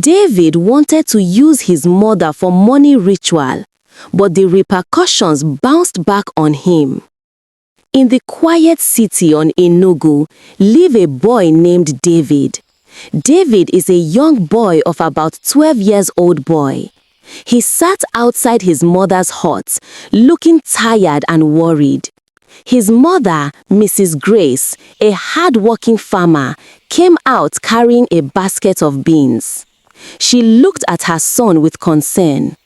David wanted to use his mother for money ritual, but the repercussions bounced back on him. In the quiet city on Enugu lived a boy named David. David is a young boy of about 12 years old boy. He sat outside his mother's hut, looking tired and worried. His mother, Mrs. Grace, a hard-working farmer, came out carrying a basket of beans. She looked at her son with concern.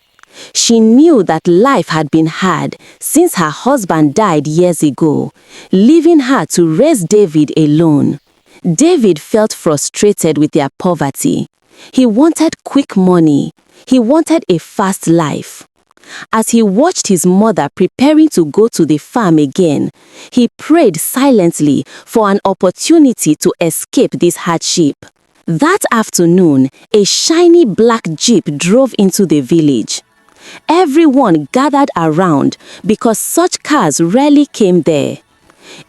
She knew that life had been hard since her husband died years ago, leaving her to raise David alone. David felt frustrated with their poverty. He wanted quick money. He wanted a fast life. As he watched his mother preparing to go to the farm again, he prayed silently for an opportunity to escape this hardship. That afternoon, a shiny black jeep drove into the village. Everyone gathered around because such cars rarely came there.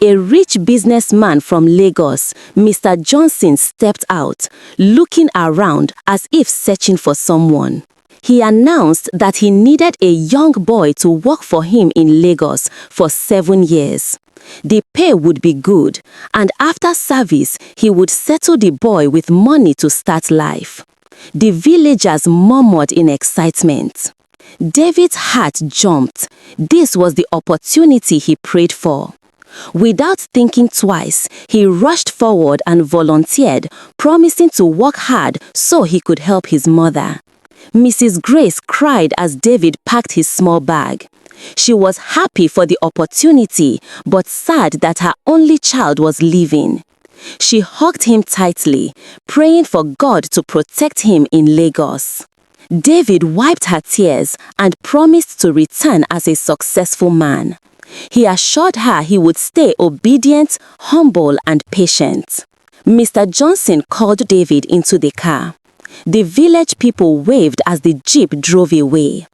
A rich businessman from Lagos, Mr. Johnson, stepped out, looking around as if searching for someone. He announced that he needed a young boy to work for him in Lagos for 7 years. The pay would be good, and after service, he would settle the boy with money to start life. The villagers murmured in excitement. David's heart jumped. This was the opportunity he prayed for. Without thinking twice, he rushed forward and volunteered, promising to work hard so he could help his mother. Mrs. Grace cried as David packed his small bag. She was happy for the opportunity, but sad that her only child was leaving. She hugged him tightly, praying for God to protect him in Lagos. David wiped her tears and promised to return as a successful man. He assured her he would stay obedient, humble, and patient. Mr. Johnson called David into the car. The village people waved as the jeep drove away.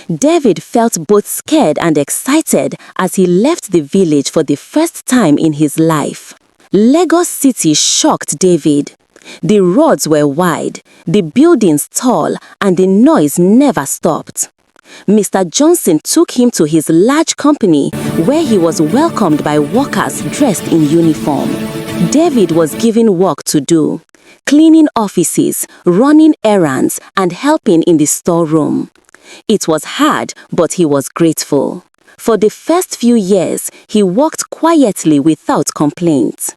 David felt both scared and excited as he left the village for the first time in his life. Lagos City shocked David. The roads were wide, the buildings tall, and the noise never stopped. Mr. Johnson took him to his large company where he was welcomed by workers dressed in uniform. David was given work to do: cleaning offices, running errands, and helping in the storeroom. It was hard, but he was grateful. For the first few years, he worked quietly without complaint.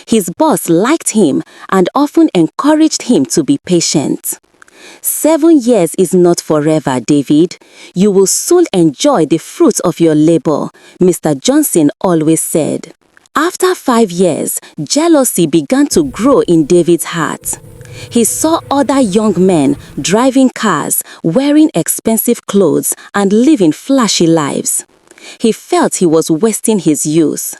His boss liked him and often encouraged him to be patient. 7 years is not forever, David. You will soon enjoy the fruits of your labor, Mr. Johnson always said. After 5 years, jealousy began to grow in David's heart. He saw other young men driving cars, wearing expensive clothes, and living flashy lives. He felt he was wasting his youth.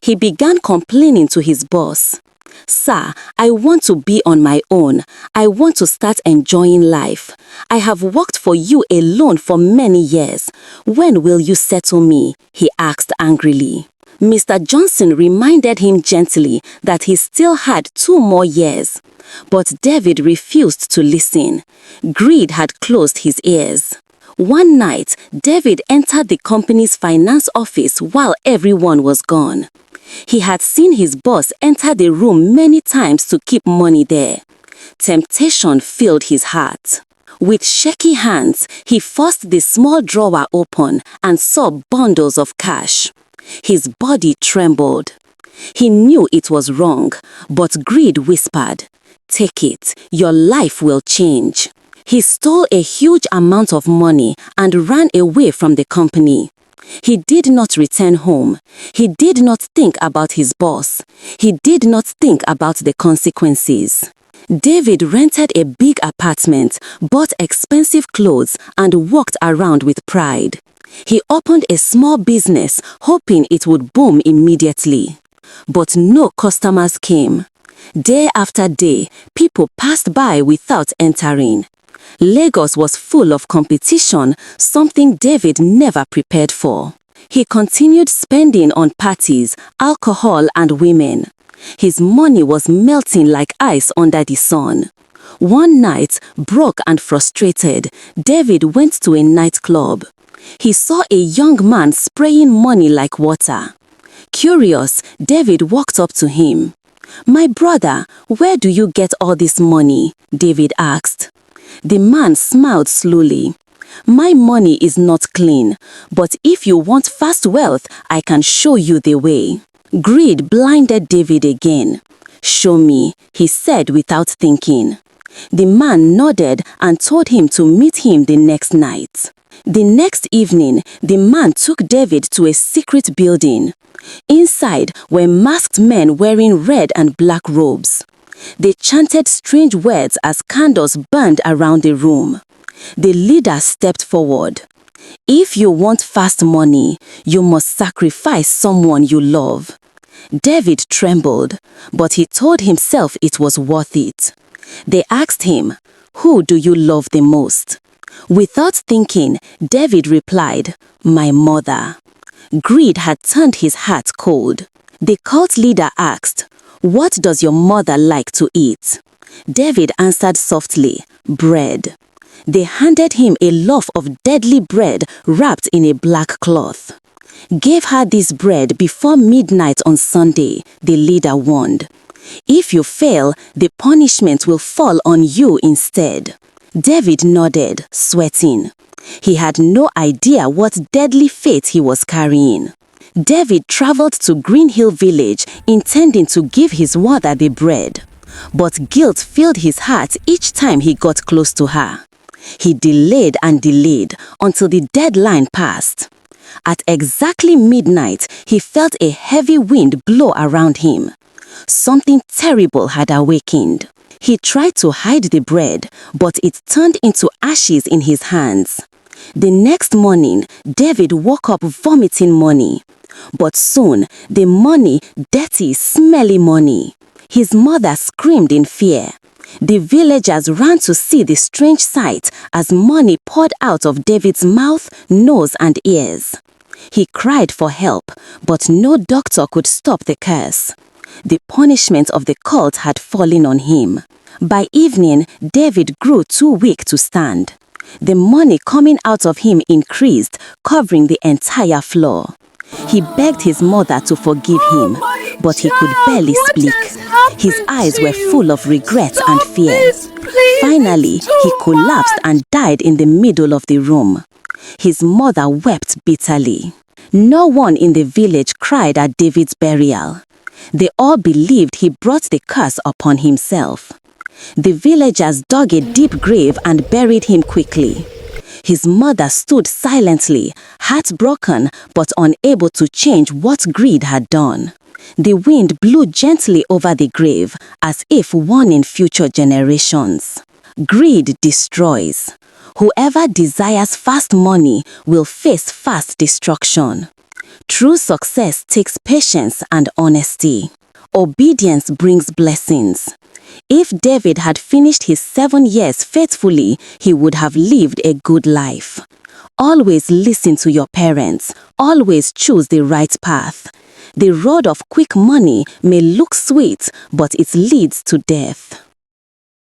He began complaining to his boss. "Sir, I want to be on my own. I want to start enjoying life. I have worked for you alone for many years. When will you settle me?" he asked angrily. Mr. Johnson reminded him gently that he still had 2 more years. But David refused to listen. Greed had closed his ears. One night, David entered the company's finance office while everyone was gone. He had seen his boss enter the room many times to keep money there. Temptation filled his heart. With shaky hands, he forced the small drawer open and saw bundles of cash. His body trembled. He knew it was wrong, but greed whispered, "Take it, your life will change." He stole a huge amount of money and ran away from the company. He did not return home. He did not think about his boss. He did not think about the consequences. David rented a big apartment, bought expensive clothes, and walked around with pride. He opened a small business, hoping it would boom immediately. But no customers came. Day after day, people passed by without entering. Lagos was full of competition, something David never prepared for. He continued spending on parties, alcohol, and women. His money was melting like ice under the sun. One night, broke and frustrated, David went to a nightclub. He saw a young man spraying money like water. Curious, David walked up to him. "My brother, where do you get all this money?" David asked. The man smiled slowly. "My money is not clean, but if you want fast wealth, I can show you the way." Greed blinded David again. "Show me," he said without thinking. The man nodded and told him to meet him the next night. The next evening, the man took David to a secret building. Inside were masked men wearing red and black robes. They chanted strange words as candles burned around the room. The leader stepped forward. "If you want fast money, you must sacrifice someone you love." David trembled, but he told himself it was worth it. They asked him, "Who do you love the most?" Without thinking, David replied, "My mother." Greed had turned his heart cold. The cult leader asked, "What does your mother like to eat?" David answered softly, "Bread." They handed him a loaf of deadly bread wrapped in a black cloth. "Give her this bread before midnight on Sunday," the leader warned. "If you fail, the punishment will fall on you instead." David nodded, sweating. He had no idea what deadly fate he was carrying. David traveled to Green Hill Village, intending to give his mother the bread. But guilt filled his heart each time he got close to her. He delayed and delayed until the deadline passed. At exactly midnight, he felt a heavy wind blow around him. Something terrible had awakened. He tried to hide the bread, but it turned into ashes in his hands. The next morning, David woke up vomiting money. But soon, the money, dirty, smelly money. His mother screamed in fear. The villagers ran to see the strange sight as money poured out of David's mouth, nose, and ears. He cried for help, but no doctor could stop the curse. The punishment of the cult had fallen on him. By evening, David grew too weak to stand. The money coming out of him increased, covering the entire floor. He begged his mother to forgive him, but he could barely speak. His eyes were full of regret and fear. Finally, he collapsed and died in the middle of the room. His mother wept bitterly. No one in the village cried at David's burial. They all believed he brought the curse upon himself. The villagers dug a deep grave and buried him quickly. His mother stood silently, heartbroken but unable to change what greed had done. The wind blew gently over the grave, as if warning future generations. Greed destroys. Whoever desires fast money will face fast destruction. True success takes patience and honesty. Obedience brings blessings. If David had finished his 7 years faithfully, he would have lived a good life. Always listen to your parents. Always choose the right path. The road of quick money may look sweet, but it leads to death.